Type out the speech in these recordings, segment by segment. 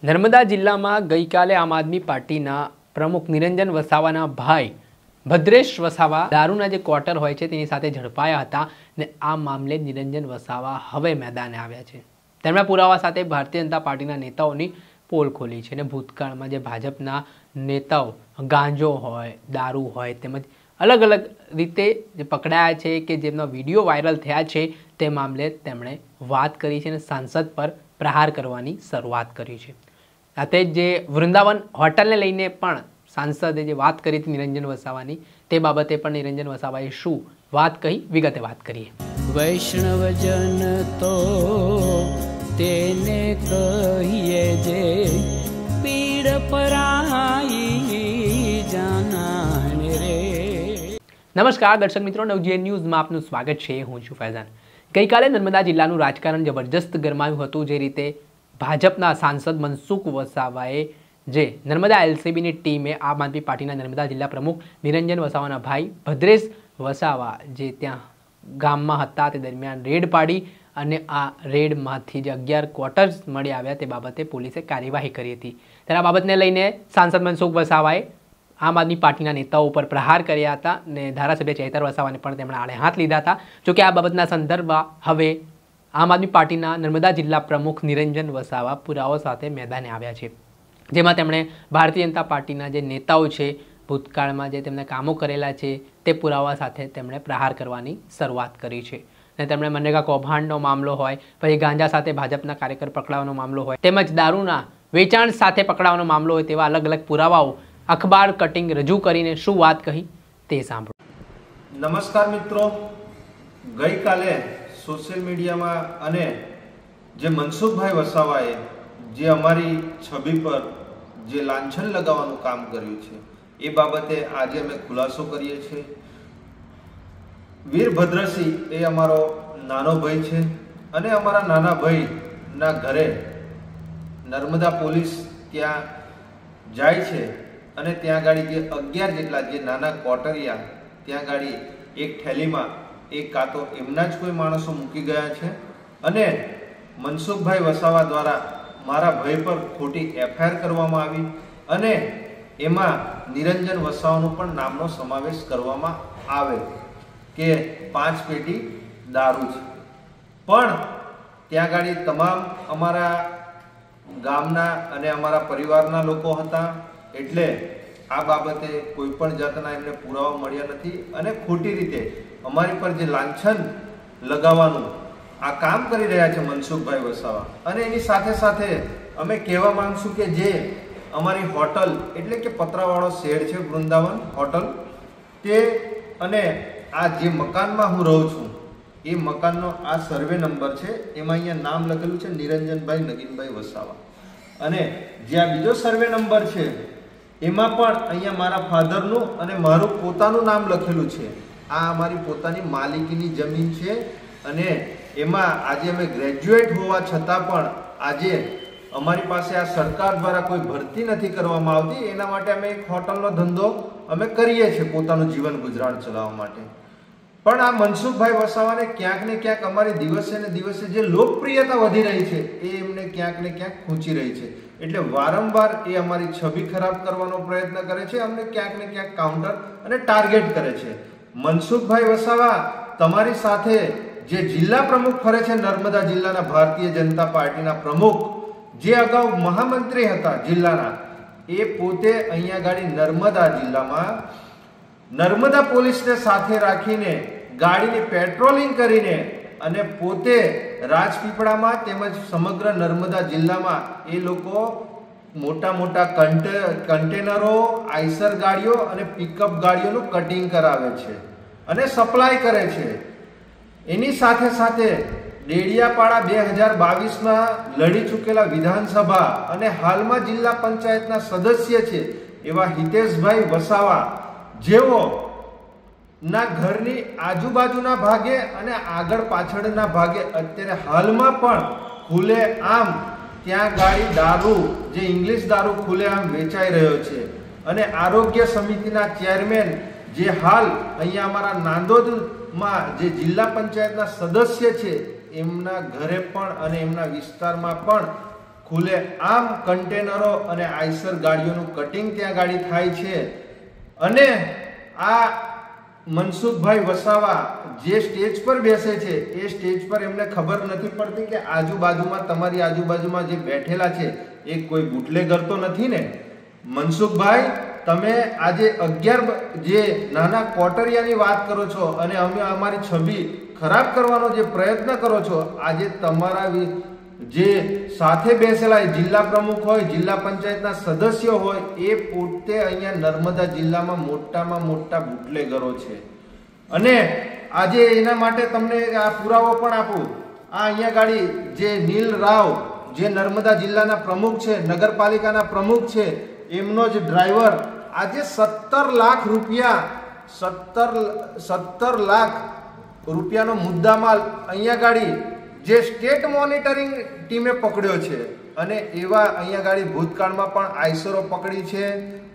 નર્મદા જિલ્લામાં ગઈકાલે આમ આદમી પાર્ટીના પ્રમુખ નિરંજન વસાવાના ભાઈ ભદ્રેશ વસાવા દારૂના જે ક્વાર્ટર હોય છે તેની સાથે ઝડપાયા હતા અને આ મામલે નિરંજન વસાવા હવે મેદાને આવ્યા છે। તેમના પુરાવા સાથે ભારતીય જનતા પાર્ટીના નેતાઓની પોલ ખોલી છે અને ભૂતકાળમાં જે ભાજપના નેતાઓ ગાંજો હોય, દારૂ હોય તેમજ અલગ અલગ રીતે જે પકડાયા છે કે જેમનો વિડીયો વાયરલ થયા છે તે મામલે તેમણે વાત કરી છે અને સાંસદ પર પ્રહાર કરવાની શરૂઆત કરી છે। સાથે જે વૃંદાવન હોટલને લઈને પણ સાંસદે જે વાત કરી હતી નિરંજન વસાવાની તે બાબતે પણ નિરંજન વસાવાએ શું વાત કહી વિગતે વાત કરીએ। વૈષ્ણવજન તો તેને કહીએ જે પીડ પરાઈ જાનાને રે। નમસ્કાર દર્શક મિત્રો, નવજીવન ન્યૂઝમાં આપનું સ્વાગત છે। હું છું ફૈઝાન। ગઈકાલે નર્મદા જિલ્લાનું રાજકારણ જબરજસ્ત ગરમાયું હતું। જે રીતે ભાજપના સાંસદ મનસુખ વસાવાએ જે નર્મદા એલસીબીની ટીમે આમ આદમી પાર્ટીના નર્મદા જિલ્લા પ્રમુખ નિરંજન વસાવાના ભાઈ ભદ્રેશ વસાવા જે ત્યાં ગામમાં હતા તે દરમિયાન રેડ પાડી અને આ રેડમાંથી જે 11 ક્વાર્ટર્સ મળી આવ્યા તે બાબતે પોલીસે કાર્યવાહી કરી હતી। ત્યારે આ બાબતને લઈને સાંસદ મનસુખ વસાવાએ આમ આદમી પાર્ટીના નેતાઓ ઉપર પ્રહાર કર્યા હતા અને ધારાસભ્ય ચૈતર વસાવાને પણ તેમણે આડે હાથ લીધા હતા। જોકે આ બાબતના સંદર્ભમાં હવે આમ આદમી પાર્ટીના નર્મદા જિલ્લા પ્રમુખ નિરંજન વસાવા પુરાવો સાથે મેદાને આવ્યા છે, જેમાં તેમણે ભારતીય જનતા પાર્ટીના જે નેતાઓ છે ભૂતકાળમાં જે તેમણે કામો કરેલા છે તે પુરાવા સાથે તેમણે પ્રહાર કરવાની શરૂઆત કરી છે। અને તેમણે મનરેગા કૌભાંડનો મામલો હોય, પછી ગાંજા સાથે ભાજપના કાર્યકર પકડાવાનો મામલો હોય, તેમજ દારૂના વેચાણ સાથે પકડાવાનો મામલો હોય તેવા અલગ અલગ પુરાવાઓ અખબાર કટિંગ રજૂ કરીને શું વાત કહી તે સાંભળો। નમસ્કાર મિત્રો, ગઈકાલે સોશિયલ મીડિયામાં અને જે મનસુખભાઈ વસાવાએ જે અમારી છબી પર જે લાંછન લગાવવાનું કામ કર્યું છે એ બાબતે આજે અમે ખુલાસો કરીએ છીએ। વીરભદ્રસિંહ એ અમારો નાનો ભાઈ છે અને અમારા નાના ભાઈના ઘરે નર્મદા પોલીસ ત્યાં જાય છે અને ત્યાં ગાડી જે 11 જેટલા જે નાના કોટરિયા ત્યાં ગાડી એક થેલીમાં એક કાં તો એમના જ કોઈ માણસો મૂકી ગયા છે અને મનસુખભાઈ વસાવા દ્વારા મારા ભાઈ પર ખોટી એફઆઈઆર કરવામાં આવી અને એમાં નિરંજન વસાવાનો પણ નામનો સમાવેશ કરવામાં આવે કે 5 પેટી દારૂ છે। પણ ત્યાં ગાડી તમામ અમારા ગામના અને અમારા પરિવારના લોકો હતા, એટલે આ બાબતે કોઈ પણ જાતના એમને પુરાવા મળ્યા નથી અને ખોટી રીતે અમારી પર જે લાંછન લગાવવાનું આ કામ કરી રહ્યા છે મનસુખભાઈ વસાવા। અને એની સાથે સાથે અમે કહેવા માંગશું કે જે અમારી હોટલ એટલે કે પતરાવાળો શેડ છે વૃંદાવન હોટલ તે અને આ જે મકાનમાં હું રહું છું એ મકાનનો આ સર્વે નંબર છે, એમાં અહીંયા નામ લખેલું છે નિરંજનભાઈ નગીનભાઈ વસાવા અને જે આ બીજો સર્વે નંબર છે એમાં પણ અહીંયા મારા ફાધરનું અને મારું પોતાનું નામ લખેલું છે। આ અમારી પોતાની માલિકીની જમીન છે અને એમાં આજે અમે ગ્રેજ્યુએટ હોવા છતાં પણ આજે અમારી પાસે આ સરકાર દ્વારા કોઈ ભરતી નથી કરવામાં આવતી, એના માટે અમે એક હોટલનો ધંધો અમે કરીએ છીએ પોતાનું જીવન ગુજરાન ચલાવવા માટે। પણ આ મનસુખભાઈ વસાવાને ક્યાંક ને ક્યાંક અમારી દિવસે ને દિવસે જે લોકપ્રિયતા વધી રહી છે એ એમને ક્યાંક ને ક્યાંક ખૂંચી રહી છે, એટલે વારંવાર એ અમારી છબી ખરાબ કરવાનો પ્રયત્ન કરે છે, અમને ક્યાંક ને ક્યાંક કાઉન્ટર અને ટાર્ગેટ કરે છે। મનસુખભાઈ વસાવા તમારી સાથે જે જિલ્લા પ્રમુખ ફરે છે નર્મદા જિલ્લાના ભારતીય જનતા પાર્ટીના પ્રમુખ, જે અગાઉ મહામંત્રી હતા જિલ્લાના, એ પોતે અહીંયા ગાડી નર્મદા જિલ્લામાં નર્મદા પોલીસને સાથે રાખીને ગાડીની પેટ્રોલિંગ કરીને અને પોતે રાજપીપળામાં તેમજ સમગ્ર નર્મદા જિલ્લામાં એ લોકો મોટા મોટા કન્ટેનરો, આઈસર ગાડીઓ અને પિકઅપ ગાડીઓનું કટિંગ કરાવે છે અને સપ્લાય કરે છે। એની સાથે સાથે ડેડિયાપાડા 2022માં લડી ચૂકેલા વિધાનસભા અને હાલમાં જિલ્લા પંચાયતના સદસ્ય છે એવા હિતેશભાઈ વસાવા, જેઓ ના ઘરની આજુબાજુના ભાગે અને આગળ પાછળના ભાગે અત્યારે હાલમાં પણ ખુલ્લે આમ ત્યાં ગાડી દારૂ જે ઇંગ્લિશ દારૂ ખુલ્લે આમ વેચાઈ રહ્યો છે અને આરોગ્ય સમિતિના ચેરમેન જે હાલ અહીંયા અમારા નાંદોદમાં જે જિલ્લા પંચાયતના સદસ્ય છે એમના ઘરે પણ અને એમના વિસ્તારમાં પણ ખુલે આમ કન્ટેનરો અને આઈસર ગાડીઓનું કટિંગ ત્યાં ગાડી થાય છે. અને આ મનસુખભાઈ વસાવા જે સ્ટેજ પર બેસે છે એ સ્ટેજ પર એમને ખબર નથી પડતી કે આજુબાજુમાં તમારી આજુબાજુમાં જે બેઠેલા છે એ કોઈ બુટલેગર તો નથી ને. મનસુખભાઈ, તમે આજે 11 જે નાના કોટરિયાની વાત કરો છો અને અમે અમારી છબી ખરાબ કરવાનો જે પ્રયત્ન કરો છો, આજે તમારા જે સાથે બેસેલા જિલ્લા પ્રમુખ હોય, જિલ્લા પંચાયતના સદસ્યો હોય, એ પોતે અહીંયા નર્મદા જિલ્લામાં મોટામાં મોટા બુટલેગરો છે. અને આજે એના માટે તમને આ પુરાવો પણ આપું. આ અહીંયા ગાડી જે નીલ રાવ જે નર્મદા જિલ્લાના પ્રમુખ છે, નગરપાલિકાના પ્રમુખ છે, એમનો જ ડ્રાઈવર આજે 17 લાખ રૂપિયાનો મુદ્દામાલ અહીંયા ગાડી જે સ્ટેટ મોનિટરિંગ ટીમે પકડ્યો છે. અને એવા અહીંયા ગાડી ભૂતકાળમાં પણ આઈસરો પકડી છે,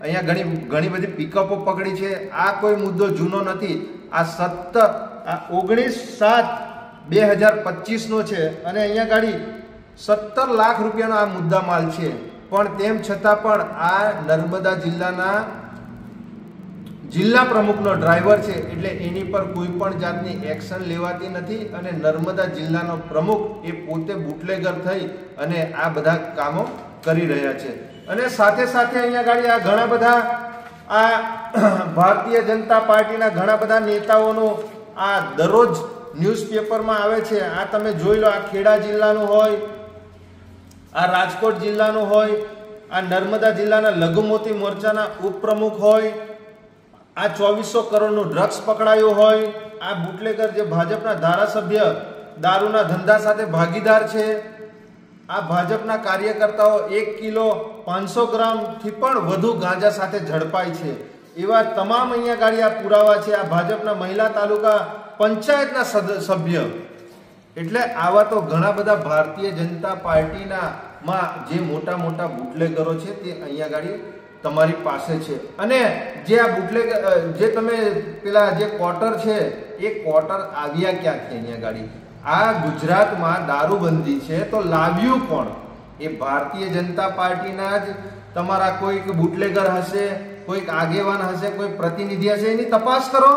અહીંયા ઘણી બધી પિકઅપો પકડી છે. આ કોઈ મુદ્દો જૂનો નથી. આ 19/7/2025 નો છે અને અહીંયા ગાડી 17 લાખ રૂપિયાનો આ મુદ્દામાલ છે. પણ તેમ છતાં પણ આ નર્મદા જિલ્લાના જિલ્લા પ્રમુખનો ડ્રાઈવર છે એટલે એની પર કોઈ પણ જાતની એક્શન લેવાતી નથી. અને નર્મદા જિલ્લાનો પ્રમુખ એ પોતે બુટલેગર થઈ અને આ બધા કામો કરી રહ્યા છે. અને સાથે સાથે અહીંયા ગાડી આ ઘણા બધા આ ભારતીય જનતા પાર્ટીના ઘણા બધા નેતાઓનો આ દરરોજ ન્યૂઝપેપરમાં આવે છે. આ તમે જોઈ લો, આ ખેડા જિલ્લાનું હોય, આ રાજકોટ જિલ્લાનું હોય, આ નર્મદા જિલ્લાના લઘુમતી મોરચાના ઉપપ્રમુખ હોય, આ 2400 કરોડનું ડ્રગ્સ પકડાયું હોય, આ બુટલેગર જે ભાજપના ધારાસભ્ય દારૂના ધંધા સાથે ભાગીદાર છે, આ ભાજપના કાર્યકર્તાઓ 1 કિલો 500 ગ્રામથી પણ વધુ ગાંજા સાથે ઝડપાય છે. એવા તમામ અહીંયા ગાડી આ પુરાવા છે. આ ભાજપના મહિલા તાલુકા પંચાયતના સભ્ય. એટલે આવા તો ઘણા બધા ભારતીય જનતા પાર્ટીના માં જે મોટા મોટા બુટલેગરો છે તે અહીંયા ગાડી તમારી પાસે છે. અને જે આ બુટલેગર જે તમે પેલા જે ક્વાર્ટર છે એ ક્વાર્ટર આવ્યા ક્યાંથી અહીંયા ગાડી? આ ગુજરાતમાં દારૂબંધી છે તો લાવ્યું કોણ? એ ભારતીય જનતા પાર્ટીના જ તમારા કોઈક બુટલેગર હશે, કોઈક આગેવાન હશે, કોઈ પ્રતિનિધિ હશે. એની તપાસ કરો.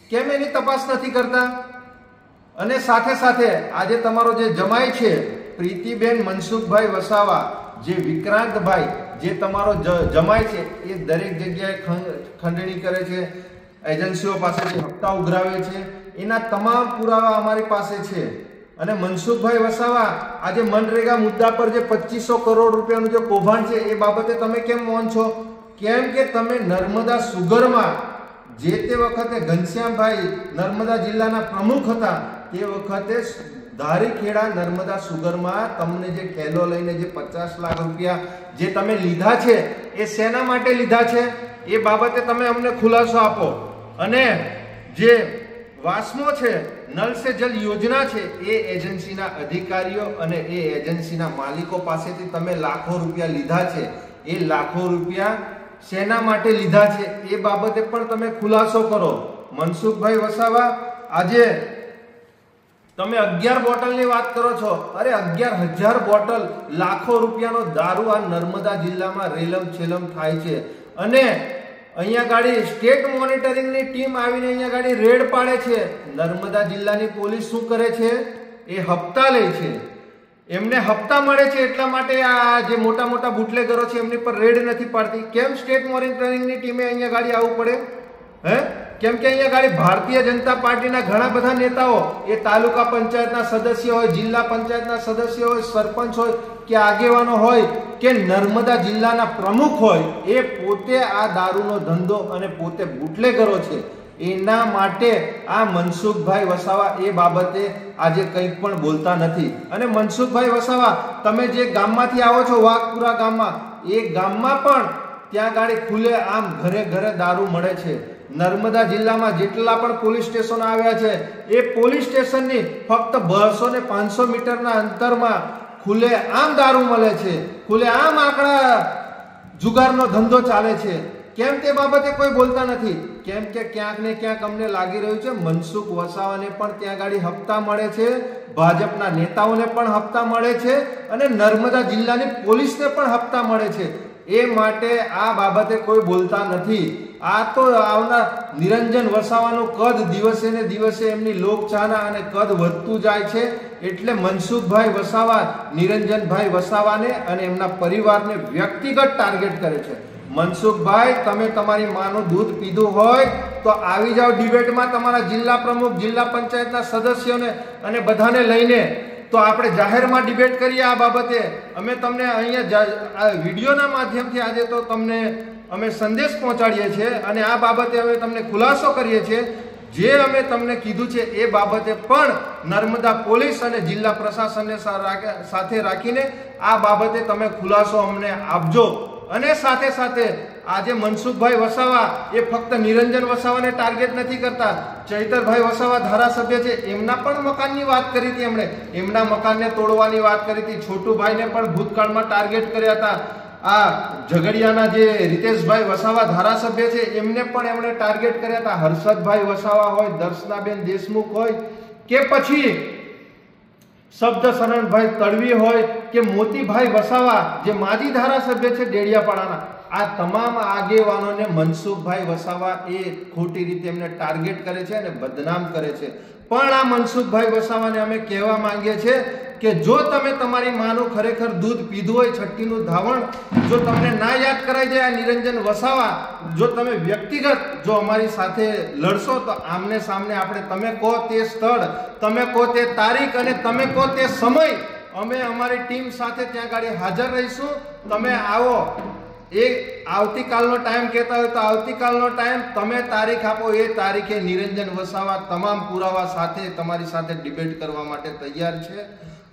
કેમ એની તપાસ નથી કરતા? અને સાથે સાથે આજે તમારો જે જમાઈ છે પ્રીતિબેન મનસુખભાઈ વસાવા, જે વિક્રાંતભાઈ જે તમારો જમાઈ છે, એ દરેક જગ્યાએ ખંડણી કરે છે, એજન્સીઓ પાસેથી હપ્તા ઉઘરાવે છે. એના તમામ પુરાવા અમારી પાસે છે. અને મનસુખભાઈ વસાવા આજે મનરેગા મુદ્દા પર જે 2500 કરોડ રૂપિયાનું જે કૌભાંડ છે એ બાબતે તમે કેમ મૌન છો? કેમ કે તમે નર્મદા સુગરમાં જે તે વખતે ઘનશ્યામભાઈ નર્મદા જિલ્લાના પ્રમુખ હતા, તે વખતે ધારીખેડા નર્મદા સુગરમાં તમને જે ઠેલો લઈને જે 50 લાખ રૂપિયા જે તમે લીધા છે એ શેના માટે લીધા છે એ બાબતે તમે અમને ખુલાસો આપો. અને જે વાસ્મો છે, નલ સે જલ યોજના છે, એ એજન્સીના અધિકારીઓ અને એ એજન્સીના માલિકો પાસેથી તમે લાખો રૂપિયા લીધા છે. એ લાખો રૂપિયા શેના માટે લીધા છે એ બાબતે પણ તમે ખુલાસો કરો. મનસુખભાઈ વસાવા, આજે તમે 11 બોટલની વાત કરો છો. અરે 11,000 બોટલ લાખો રૂપિયાનો દારૂ આ નર્મદા જિલ્લામાં રેલમ છેલમ થાય છે. અને અહીંયા ગાડી સ્ટેટ મોનિટરિંગની ટીમ આવીને અહીંયા ગાડી રેડ પાડે છે. નર્મદા જિલ્લાની પોલીસ શું કરે છે? એ હપ્તા લે છે. એમને હપ્તા મળે છે એટલા માટે આ જે મોટા મોટા બુટલેગરો છે એમની પર રેડ નથી પાડતી. કેમ સ્ટેટ મોનિટરિંગની ટીમે અહીંયા ગાડી આવવું પડે? કેમ કે અહીંયા ગાડી ભારતીય જનતા પાર્ટીના ઘણા બધા નેતાઓ, એ તાલુકા પંચાયતના સદસ્ય હોય, જિલ્લા પંચાયતના સદસ્ય હોય, સરપંચ હોય કે આગેવાનો હોય કે નર્મદા જિલ્લાના પ્રમુખ હોય, એ પોતે આ દારૂનો ધંધો અને પોતે બુટલેગરો છે. એના માટે આ મનસુખભાઈ વસાવા એ બાબતે આજે કંઈક પણ બોલતા નથી. અને મનસુખભાઈ વસાવા, તમે જે ગામમાંથી આવો છો, વાઘપુરા ગામમાં, એ ગામમાં પણ ત્યાં ગાડી ખુલે આમ ઘરે ઘરે દારૂ મળે છે. નર્મદા જિલ્લામાં જેટલા પણ પોલીસ સ્ટેશનો આવ્યા છે એ પોલીસ સ્ટેશનની ફક્ત 200 ને 500 મીટરના અંતરમાં ખુલે આમ દારૂ મળે છે. ખુલે આમ આંકડા જુગારનો ધંધો ચાલે છે. કેમ તે બાબતે કોઈ બોલતા નથી? કેમ કે ક્યાંક ને ક્યાંક અમને લાગી રહ્યું છે મનસુખ વસાવાને પણ ત્યાં ગાડી હપ્તા મળે છે, ભાજપના નેતાઓને પણ હપ્તા મળે છે અને નર્મદા જિલ્લાની પોલીસને પણ હપ્તા મળે છે. એ માટે આ બાબતે કોઈ બોલતા નથી. આ તો આવનાર નિરંજન વસાવાનું કદ દિવસે ને દિવસે એમની લોકચાહના અને કદ વધતું જાય છે. એટલે મનસુખભાઈ વસાવા નિરંજનભાઈ વસાવાને અને એમના પરિવારને વ્યક્તિગત ટાર્ગેટ કરે છે. મનસુખભાઈ, તમે તમારી માનું દૂધ પીધું હોય તો આવી જાઓ ડિબેટમાં તમારા જિલ્લા પ્રમુખ, જિલ્લા પંચાયતના સદસ્યોને અને બધાને લઈને, તો આપણે જાહેરમાં ડિબેટ કરીએ આ બાબતે. અમે તમને અહીંયા વિડીયોના માધ્યમથી આજે તો તમને અમે સંદેશ પહોંચાડીએ છીએ અને આ બાબતે અમે તમને ખુલાસો કરીએ છીએ. જે અમે તમને કીધું છે એ બાબતે પણ નર્મદા પોલીસ અને જિલ્લા પ્રશાસનને સાથે રાખીને આ બાબતે તમે ખુલાસો અમને આપજો. અને સાથે સાથે આજે મનસુખભાઈ વસાવા એ ફક્ત નિરંજન વસાવાને ટાર્ગેટ નથી કરતા. ચૈતરભાઈ વસાવા ધારાસભ્ય છે, એમના પણ મકાનની વાત કરી હતી. એમણે એમના મકાનને તોડવાની વાત કરી હતી. છોટુભાઈને પણ ભૂતકાળમાં ટાર્ગેટ કર્યા હતા. આ ઝઘડિયાના જે રીતેશભાઈ વસાવા ધારાસભ્ય છે એમને પણ એમણે ટાર્ગેટ કર્યા હતા. હર્ષદભાઈ વસાવા હોય, દર્શનાબેન દેશમુખ હોય કે પછી શબ્દ શરણભાઈ તડવી હોય કે મોતીભાઈ વસાવા જે માજી ધારાસભ્ય છે ડેડિયાપાડાના, આ તમામ આગેવાનોને મનસુખભાઈ વસાવા એ ખોટી રીતે એમને ટાર્ગેટ કરે છે અને બદનામ કરે છે. પણ આ મનસુખભાઈ વસાવાને અમે કહેવા માંગીએ છીએ કે જો તમે તમારી માનું ખરેખર દૂધ પીધું હોય, છઠ્ઠીનું ધાવણ જો તમને ના યાદ કરાઈ જાય આ નિરંજન વસાવા, જો તમે વ્યક્તિગત જો અમારી સાથે લડશો તો આમને સામને આપણે, તમે કહો તે સ્થળ, તમે કહો તે તારીખ અને તમે કહો તે સમય, અમે અમારી ટીમ સાથે ત્યાં ગાડી હાજર રહીશું. તમે આવો. એ આવતીકાલનો ટાઈમ કહેતા હોય તો આવતીકાલનો ટાઈમ, તમે તારીખ આપો, એ તારીખે નિરંજન વસાવા તમામ પુરાવા સાથે તમારી સાથે ડિબેટ કરવા માટે તૈયાર છે.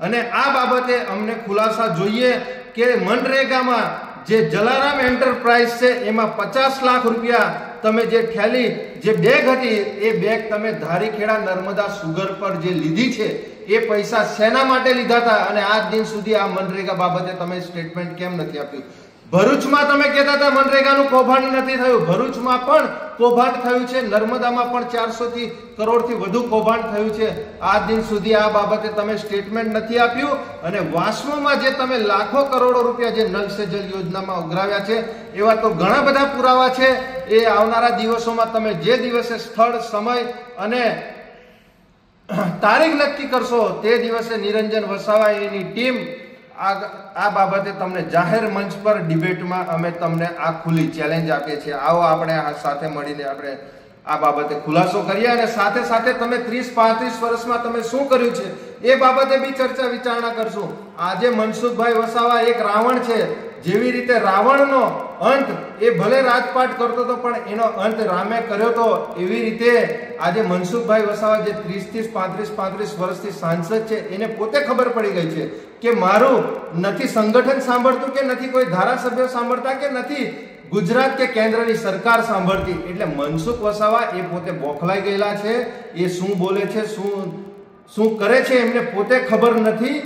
અને આ બાબતે અમને ખુલાસા જોઈએ કે મનરેગામાં જે જલારામ એન્ટરપ્રાઇઝ છે એમાં 50 લાખ રૂપિયા તમે જે થેલી, જે બેગ હતી એ બેગ તમે ધારીખેડા નર્મદા સુગર પર જે લીધી છે એ પૈસા શેના માટે લીધા હતા અને આજ દિન સુધી આ મનરેગા બાબતે તમે સ્ટેટમેન્ટ કેમ નથી આપ્યું? ભરૂચમાં તમે કહેતા હતા મનરેગાનું કૌભાંડ નથી થયું, ભરૂચમાં પણ કૌભાંડ થયું છે. નર્મદામાં પણ 400 કરોડથી વધુ કૌભાંડ થયું છે. આજ દિન સુધી આ બાબતે તમે સ્ટેટમેન્ટ નથી આપ્યું. અને વાસ્મોમાં જે તમે લાખો કરોડો રૂપિયા જે નલ સે જલ યોજનામાં ઉઘરાવ્યા છે એવા તો ઘણા બધા પુરાવા છે. એ આવનારા દિવસોમાં તમે જે દિવસે સ્થળ, સમય અને તારીખ નક્કી કરશો તે દિવસે નિરંજન વસાવા એની ટીમ આ બાબતે તમને જાહેર મંચ પર ડિબેટમાં અમે તમને આ ખુલ્લી ચેલેન્જ આપીએ છીએ. આવો આપણે આ સાથે મળીને આપણે આ બાબતે ખુલાસો કરીએ અને સાથે સાથે તમે 30-35 વર્ષમાં તમે શું કર્યું છે એ બાબતે બી ચર્ચા વિચારણા કરશું. આજે મનસુખભાઈ વસાવા એક રાવણ છે. જેવી રીતે રાવણનો અંત એ ભલે રાજપાટ કરતો હતો પણ એનો અંત રામે કર્યો હતો, એવી રીતે આજે મનસુખભાઈ વસાવા જે 30-35 વર્ષથી સાંસદ છે એને પોતે ખબર પડી ગઈ છે કે મારું નથી સંગઠન સાંભળતું કે નથી કોઈ ધારાસભ્ય સાંભળતા કે નથી ગુજરાત કે કેન્દ્રની સરકાર સાંભળતી. એટલે મનસુખ વસાવા એ પોતે બોખલાઈ ગયેલા છે. એ શું બોલે છે, શું કરે છે એમને પોતે ખબર નથી.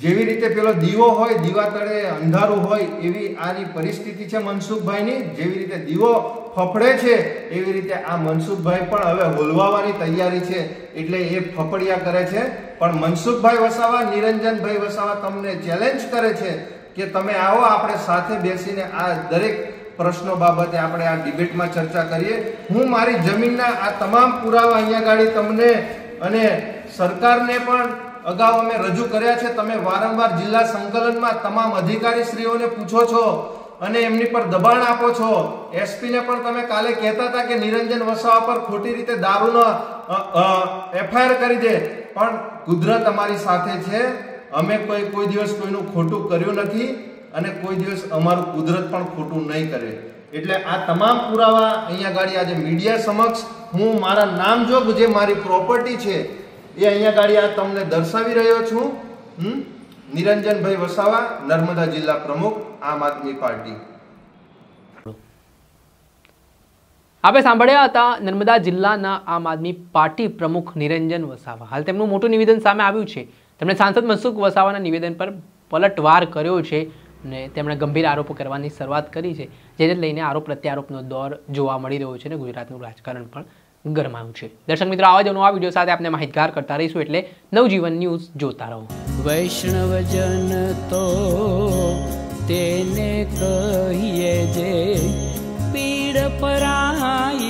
જેવી રીતે પેલો દીવો હોય, દીવા તળે અંધારું હોય, એવી આની પરિસ્થિતિ છે મનસુખભાઈની. જેવી રીતે દીવો ફફડે છે એવી રીતે આ મનસુખભાઈ પણ હવે હોલવાવાની તૈયારી છે. એટલે એ ફફડિયા કરે છે. પણ મનસુખભાઈ વસાવા, નિરંજનભાઈ વસાવા તમને ચેલેન્જ કરે છે કે તમે આવો, આપણે સાથે બેસીને આ દરેક પ્રશ્નો બાબતે આપણે આ ડિબેટમાં ચર્ચા કરીએ. હું મારી જમીનના આ તમામ પુરાવા અહીંયા ગાડી તમને અને સરકારને પણ અગાઉ અમે રજૂ કર્યા છે. તમે વારંવાર જિલ્લા સંકલનમાં તમામ અધિકારીશ્રીઓને પૂછો છો અને એમની પર દબાણ આપો છો. એસપીને પણ તમે કાલે કહેતા હતા કે નિરંજન વસાવા પર ખોટી રીતે દારૂનો FIR કરી દે. પણ કુદરત અમારી સાથે છે. અમે કોઈ દિવસ કોઈનું ખોટું કર્યું નથી અને કોઈ દિવસ અમારું કુદરત પણ ખોટું નહીં કરે. એટલે આ તમામ પુરાવા અહીંયા ગાડી આજે મીડિયા સમક્ષ હું મારા નામજોગ જે મારી પ્રોપર્ટી છે એ અહીંયા ગાડી આ તમને દર્શાવી રહ્યો છું. નિરંજનભાઈ વસાવા, નર્મદા જિલ્લા પ્રમુખ, આમ આદમી પાર્ટી. આપણે સાંભળ્યા હતા નર્મદા જિલ્લાના આમ આદમી પાર્ટી પ્રમુખ નિરંજન વસાવા. હાલ તેમનું મોટું નિવેદન સામે આવ્યું છે. તેમણે સાંસદ મનસુખ વસાવાના નિવેદન પર પલટવાર કર્યો છે. અને તેમણે ગંભીર આરોપો કરવાની શરૂઆત કરી છે, જેને લઈને આરોપ પ્રત્યારોપનો દોર જોવા મળી રહ્યો છે અને ગુજરાતનું રાજકારણ પણ ગરમાયું છે. દર્શક મિત્રો, આવા જ નવા વિડીયો સાથે આપણે માહિતગાર કરતા રહીશું, એટલે નવજીવન ન્યૂઝ જોતા રહો. વૈષ્ણવજન તો તેને કહીએ જે પીડ પરાઈ.